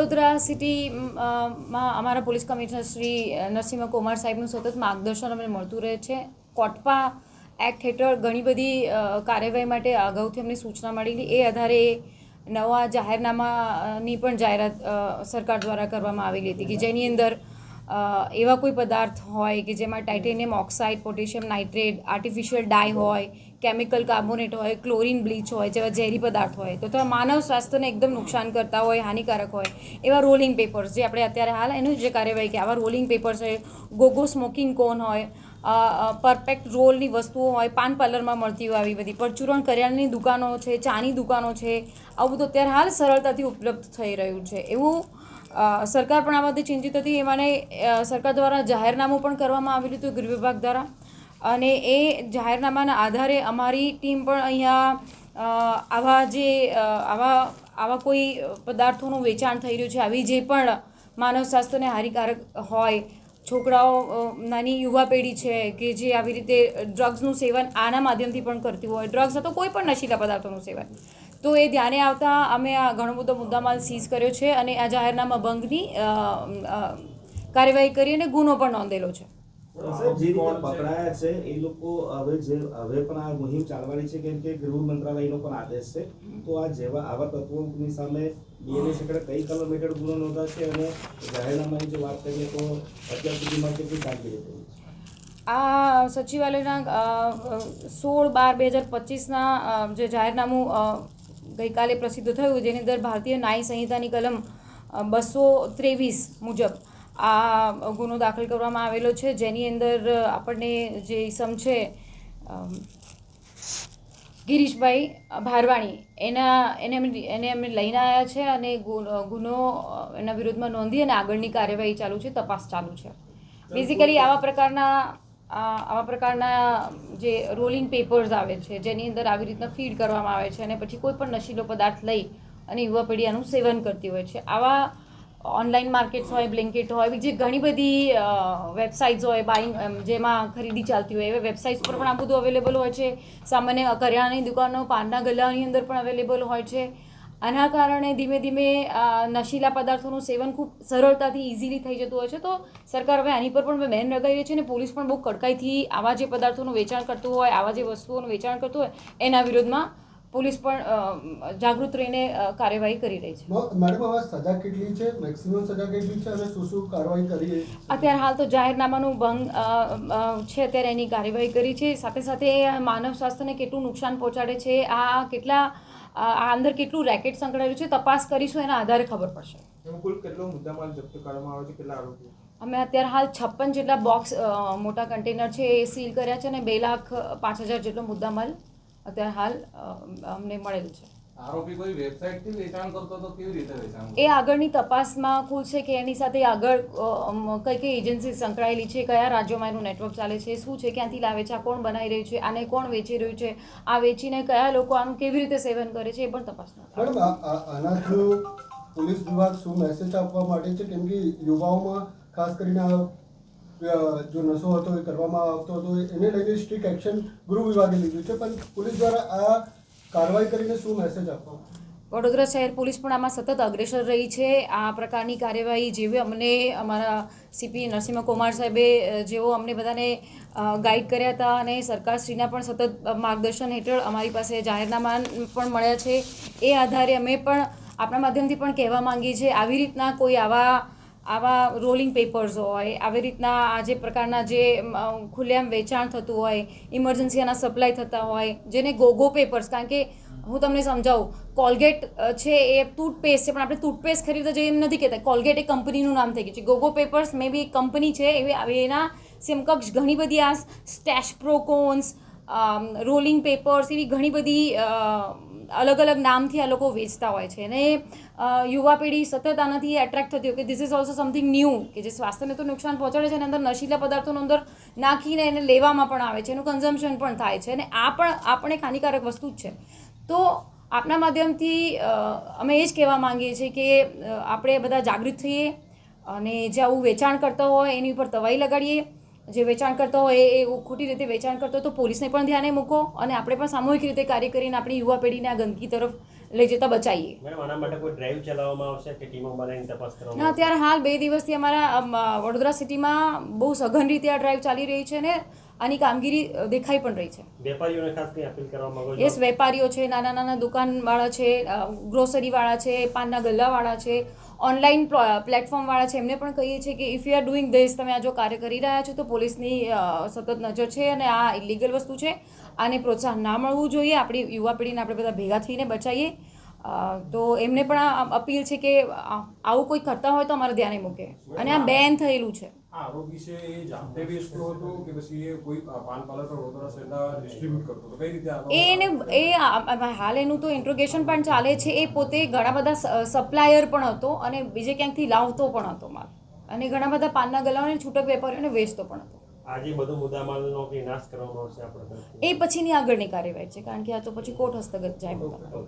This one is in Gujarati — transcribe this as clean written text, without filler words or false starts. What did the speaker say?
વડોદરા સિટીમાં અમારા પોલીસ કમિશનર શ્રી નરસિંહ કુમાર સાહેબનું સતત માર્ગદર્શન અમને મળતું રહે છે. કોટપા એક્ટ હેઠળ ઘણી બધી કાર્યવાહી માટે અગાઉથી અમને સૂચના મળેલી. એ આધારે નવા જાહેરનામાની પણ જાહેરાત સરકાર દ્વારા કરવામાં આવેલી હતી કે જેની અંદર એવા કોઈ પદાર્થ હોય કે જેમાં titanium oxide, potassium nitrate, artificial dye હોય, કેમિકલ કાર્બોનેટ હોય, ક્લોરિન બ્લીચ હોય જેવા ઝેરી પદાર્થ હોય તો માનવ સ્વાસ્થ્યને એકદમ નુકસાન કરતા હોય, હાનિકારક હોય એવા રોલિંગ પેપર્સ જે આપણે અત્યારે હાલ એનું જે કાર્યવાહી કે આવા રોલિંગ પેપર્સ હોય, ગોગો સ્મોકિંગ કોન હોય, પરફેક્ટ રોલની વસ્તુઓ હોય, પાન પાર્લરમાં મળતી હોય આવી બધી, પરચુરણ કરિયાણાની દુકાનો છે, ચાની દુકાનો છે, આવું બધું અત્યારે હાલ સરળતાથી ઉપલબ્ધ થઈ રહ્યું છે. એવું સરકાર પણ આ બધી ચિંતિત હતી. એમાંને સરકાર દ્વારા જાહેરનામું પણ કરવામાં આવેલું હતું ગૃહ વિભાગ દ્વારા, અને એ જાહેરનામાના આધારે અમારી ટીમ પણ અહીંયા આવા કોઈ પદાર્થોનું વેચાણ થઈ રહ્યું છે, આવી જે પણ માનવ સ્વાસ્થ્યને હાનિકારક હોય, છોકરાઓ નાની યુવા પેઢી છે કે જે આવી રીતે ડ્રગ્સનું સેવન આના માધ્યમથી પણ કરતી હોય, ડ્રગ્સ અથવા કોઈ પણ નશીલા પદાર્થોનું સેવન, તો એ ધ્યાને આવતા અમે આ ઘણો બધો મુદ્દામાલ સીઝ કર્યો છે અને આ જાહેરનામા ભંગની કાર્યવાહી કરી અને ગુનો પણ નોંધેલો છે. જે રીતે પકડાયા છે એ લોકો હવે પણ આ મુહિમ ચાલવાની છે, કેમ કે ગૃહ મંત્રાલયનો પણ આદેશ છે. તો આવા તત્વોની સામે બીએનએસ હેઠળ કઈ કલમ હેઠળ ગુનો નોંધાશે અને જાહેરનામાની જો વાત કરીએ તો અત્યાર સુધીમાં કેટલી કામગીરી થઈ? આ સચિવાલયના 16/12/2025ના જે જાહેરનામું ગઈકાલે પ્રસિદ્ધ થયું, જેની અંદર ભારતીય ન્યાય સંહિતાની કલમ 223 મુજબ આ ગુનો દાખલ કરવામાં આવેલો છે, જેની અંદર આપણને જે ઇસમ છે ગિરીશભાઈ ભારવાણી એને અમે લઈને આવ્યા છે અને ગુનો એના વિરુદ્ધમાં નોંધી અને આગળની કાર્યવાહી ચાલુ છે, તપાસ ચાલુ છે. બેઝિકલી આવા પ્રકારના જે રોલિંગ પેપર્સ આવે છે જેની અંદર આવી રીતના ફીડ કરવામાં આવે છે અને પછી કોઈ પણ નશીલો પદાર્થ લઈ અને યુવા પેઢી આનું સેવન કરતી હોય છે. આવા ઓનલાઈન માર્કેટ્સ હોય, બ્લિંકિટ હોય, બીજી ઘણી બધી વેબસાઇટ્સ હોય બાઇંગ જેમાં ખરીદી ચાલતી હોય, એવા વેબસાઇટ્સ પર પણ આ બધું અવેલેબલ હોય છે. સામાન્ય કરિયાણાની દુકાનો, પાનના ગલ્લાની અંદર પણ અવેલેબલ હોય છે. આના કારણે ધીમે ધીમે નશીલા પદાર્થોનું સેવન ખૂબ સરળતાથી ઇઝીલી થઈ જતું હોય છે. તો સરકાર હવે આની પર પણ બેન લગાવી રહી છે અને પોલીસ પણ બહુ કડકાઈથી આવા જે પદાર્થોનું વેચાણ કરતું હોય, આવા જે વસ્તુઓનું વેચાણ કરતું હોય એના વિરોધમાં પોલીસ પણ જાગૃત રહીને કાર્યવાહી કરી રહી છે. મેડમ, હવે સજા કેટલી છે, મેક્સિમમ સજા કેટલી છે અને શું કાર્યવાહી કરી? અત્યારે હાલ તો જાહેરનામાનું ભંગ છે, અત્યારે એની કાર્યવાહી કરી છે. સાથે સાથે માનવ સ્વાસ્થ્યને કેટલું નુકસાન પહોંચાડે છે, આ અંદર કેટલું રેકેટ સંકળાયેલું છે, તપાસ કરીશું, એના આધારે ખબર પડશે. કુલ કેટલો મુદ્દામાલ જપ્ત કરવામાં આવે છે, કેટલા આરોપીઓ? અમે અત્યારે હાલ 56 જેટલા બોક્સ મોટા કન્ટેનર છે એ સીલ કર્યા છે અને 2,05,000 જેટલો મુદ્દામાલ અત્યારે હાલ અમને મળેલ છે. આરોપી કોઈ વેબસાઇટથી વેચાણ કરતો તો કેવી રીતે વેચાણ? એ આગળની તપાસમાં ખુલશે કે એની સાથે આગળ કઈ કઈ એજન્સી સંકળાયેલી છે, કયા રાજ્યોમાં એનું નેટવર્ક ચાલે છે, શું છે, ક્યાંથી લાવે છે, આ કોણ બનાવી રહ્યું છે, આને કોણ વેચી રહ્યું છે, આ વેચીને કયા લોકો આનું કેવી રીતે સેવન કરે છે, એ પણ તપાસમાં. મેડમ, આના થ્રુ પોલીસ વિભાગ શું મેસેજ આપવા માટે છે? કેમ કે યુવાઓમાં ખાસ કરીને જો નશો હતો એ કરવામાં આવતો હતો, એને લઈને સ્ટ્રિક્ટ એક્શન ગૃહ વિભાગે લીધું છે, પણ પોલીસ દ્વારા આ કાર્યવાહી કરીને શું મેસેજ આપવા? વડોદરા શહેર પોલીસ પણ આમાં સતત અગ્રેસર રહી છે. આ પ્રકારની કાર્યવાહી જેવી અમને અમારા સીપી નરસિંહ કુમાર સાહેબે જેવો અમને બધાને ગાઈડ કર્યા હતા અને સરકારશ્રીના પણ સતત માર્ગદર્શન હેઠળ અમારી પાસે જાહેરનામા પણ મળ્યા છે. એ આધારે અમે પણ આપણા માધ્યમથી પણ કહેવા માંગીએ છીએ, આવી રીતના કોઈ આવા રોલિંગ પેપર્સ હોય, આવી રીતના આ જે પ્રકારના જે ખુલ્લેઆમ વેચાણ થતું હોય, ઇમરજન્સીના સપ્લાય થતા હોય, જેને ગોગો પેપર્સ, કારણ કે હું તમને સમજાવું, કોલગેટ છે એ ટૂથપેસ્ટ છે, પણ આપણે ટૂથપેસ્ટ ખરીદવા જઈએ એમ નથી કહેતા. કોલગેટ એ કંપનીનું નામ થઈ ગયું છે. ગોગો પેપર્સ મે બી એક કંપની છે, એના સમકક્ષ ઘણી બધી આ સ્ટેશ પ્રોકોન્સ, રોલિંગ પેપર્સ, એવી ઘણી બધી અલગ અલગ નામથી આ લોકો વેચતા હોય છે અને યુવા પેઢી સતત આનાથી એટ્રેક્ટ થતી હોય કે this is also something new, કે જે સ્વાસ્થ્યને તો નુકસાન પહોંચાડે છે અને અંદર નશીલા પદાર્થોનો અંદર નાખીને એને લેવામાં પણ આવે છે, એનું કન્ઝમ્પશન પણ થાય છે અને આ પણ એક હાનિકારક વસ્તુ જ છે. તો આપના માધ્યમથી અમે એ જ કહેવા માંગીએ છીએ કે આપણે બધા જાગૃત થઈએ અને જે આવું વેચાણ કરતા હોય એની ઉપર તવાઈ લગાડીએ. જે વેચાણ કરતા હોય એ ખોટી રીતે વેચાણ કરતો હોય તો પોલીસને પણ ધ્યાને મૂકો અને આપણે પણ સામૂહિક રીતે કાર્ય કરીને આપણી યુવા પેઢીને આ ગંદકી તરફ લઈ જતા બચાવીએ. મેડમ આના માટે કોઈ ડ્રાઈવ ચલાવવામાં આવશે કે ટીમો બનાવીને તપાસ કરવામાં ના, અત્યારે હાલ 2 દિવસથી અમારા વડોદરા સિટીમાં બહુ સઘન રીતે આ ડ્રાઈવ ચાલી રહી છે ને આની કામગીરી દેખાઈ પણ રહી છે. વેપારીઓને ખાસ કંઈ અપીલ કરવા માંગો છો? યસ, વેપારીઓ છે, નાના નાના દુકાનવાળા છે, ગ્રોસરીવાળા છે, પાનના ગલ્લાવાળા છે, ઓનલાઈન પ્લેટફોર્મવાળા છે, એમને પણ કહીએ છીએ કે if you are doing this, તમે આ જો કાર્ય કરી રહ્યા છો તો પોલીસની સતત નજર છે અને આ ઇલીગલ વસ્તુ છે. આને પ્રોત્સાહન ના મળવું જોઈએ. આપણી યુવા પેઢીને આપણે બધા ભેગા થઈને બચાવીએ. તો એમને પણ આ અપીલ છે કે આવું કોઈ કરતા હોય તો અમારે ધ્યાને મૂકે અને આ બેન થયેલું છે. આ આરોપી છે એ જાતે વેચતો હતો કે પછી એ કોઈ પાન પાર્લર પર વડોદરા શહેરના ડિસ્ટ્રીબ્યુટ કરતો હતો? કઈ રીતે હાલ એનું તો ઇન્ટ્રોગેશન પણ ચાલે છે. એ પોતે ઘણા બધા સપ્લાયર પણ હતો અને બીજે ક્યાંકથી લાવતો પણ હતો માલ, અને ઘણા બધા પાનના ગલ્લાઓને છૂટક વેપારીઓને વેચતો પણ હતો. આજે બધો મુદ્દામાલનો કંઈ નાશ કરવામાં આવશે આપણે? એ પછીની આગળની કાર્યવાહી છે, કારણ કે આ તો પછી કોર્ટ હસ્તગત જાય બધા.